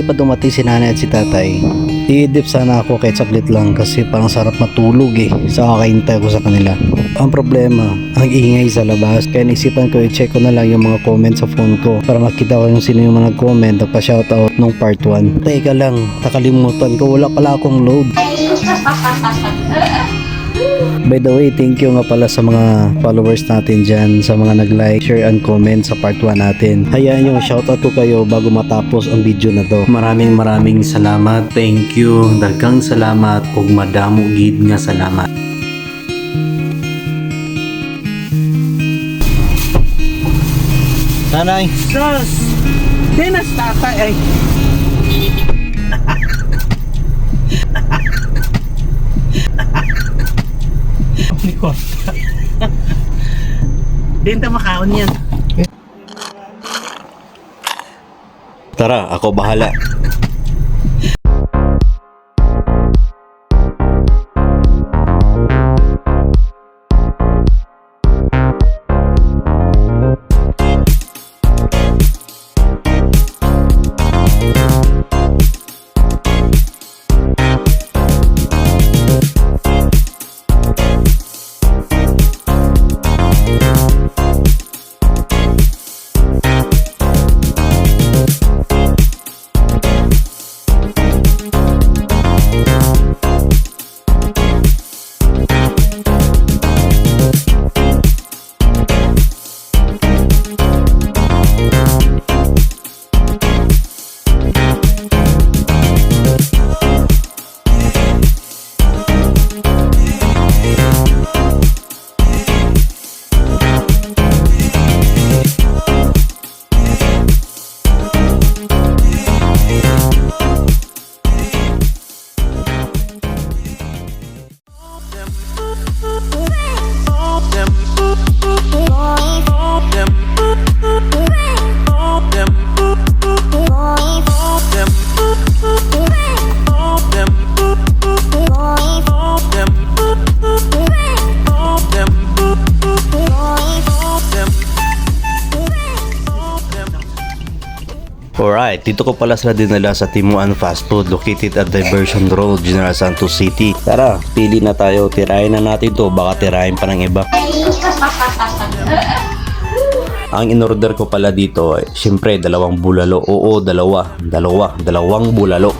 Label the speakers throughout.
Speaker 1: pa dumating si nanay at si tatay, i-dip sana ako kahit saglit lang kasi parang sarap matulog sa kakahintay ko sa kanila. Ang problema, ang ingay sa labas, kaya naisipan ko i-check ko na lang yung mga comments sa phone ko para makita ko yung sino yung mga nag-comment at pa-shoutout nung part 1. Teka lang, nakalimutan ko, wala pala akong load. By the way, thank you nga pala sa mga followers natin dyan, sa mga nag-like, share and comment sa part 1 natin. Hayaan yung shoutout ko kayo bago matapos ang video na to. Maraming salamat, thank you, daghang salamat, ug madamo gid nga salamat. Nanay!
Speaker 2: Sus! Dinas tatay ay. Likod. Din ta makaon yan.
Speaker 1: Tara, ako bahala. Alright, dito ko pala sila dinala sa Timuan Fast Food located at Diversion Road, General Santos City. Tara, pili na tayo, tirahin na natin to, baka tirahin pa ng iba. Ang in-order ko pala dito ay syempre dalawang bulalo. Oo, dalawang bulalo.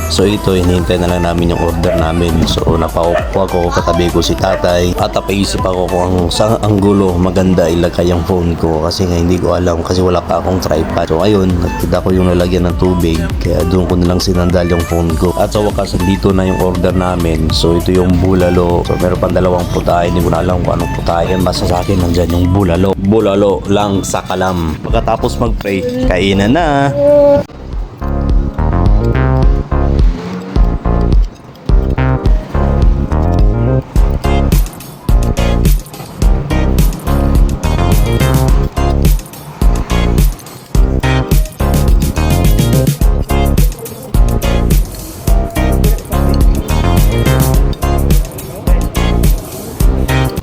Speaker 1: So ito, hinihintay na lang namin yung order namin. So napaupo ako, katabi ko si tatay at napaisip ako kung saan anggulo maganda ilagay yung phone ko kasi nga hindi ko alam kasi wala pa akong tripod. So ayun, nakita ko yung lalagyan ng tubig kaya doon ko nalang sinandal yung phone ko. At sa wakas, dito na yung order namin. So ito yung bulalo. So meron pang dalawang putahe, hindi ko na alam kung anong putahe. Basta sa akin nandyan yung bulalo. Bulalo lang sa kalam. Pagkatapos mag-pray, kainan na.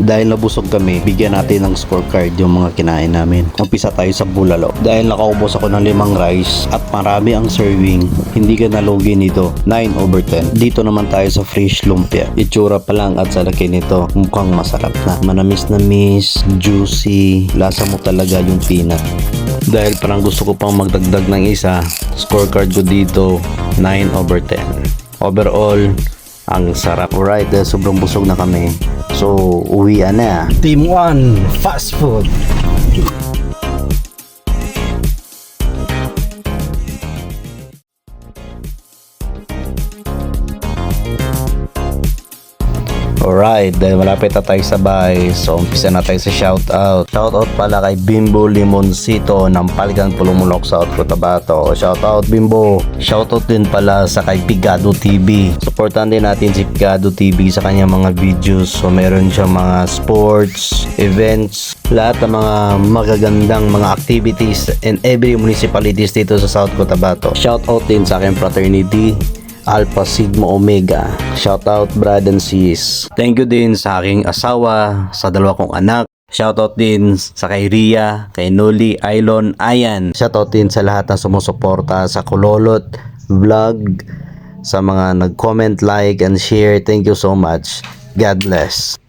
Speaker 1: Dahil nabusog kami, bigyan natin ng scorecard yung mga kinain namin. Umpisa tayo sa bulalo. Dahil nakaubos ako ng 5 rice at marami ang serving, hindi ka nalugi nito. 9/10. Dito naman tayo sa fish lumpia. Itsura pa lang at sa laki nito, mukhang masarap na. Manamis, juicy, lasa mo talaga yung peanut. Dahil parang gusto ko pang magdagdag ng isa, scorecard ko dito, 9/10. Overall, ang sarap. Alright, dahil sobrang busog na kami. So, uwian na. Timuan Fast Food. Alright, dahil malapit na tayo sa bahay, so umpisa na tayo sa shoutout. Shoutout pala kay Bimbo Limoncito ng Paligan Pulumulok, South Cotabato. Shoutout Bimbo. Shoutout din pala sa kay Pigado TV. Supportan din natin si Pigado TV sa kanyang mga videos. So meron siya mga sports, events, lahat ng mga magagandang mga activities in every municipalities dito sa South Cotabato. Shoutout din sa aking fraternity Alpha Sigma Omega. Shoutout Brad and Sis. Thank you din sa aking asawa, sa dalawa kong anak. Shoutout din sa kay Ria, kay Noli, Ailon, Ayan. Shoutout din sa lahat na sumusuporta sa Kulolot Vlog, sa mga nag-comment, like, and share. Thank you so much. God bless.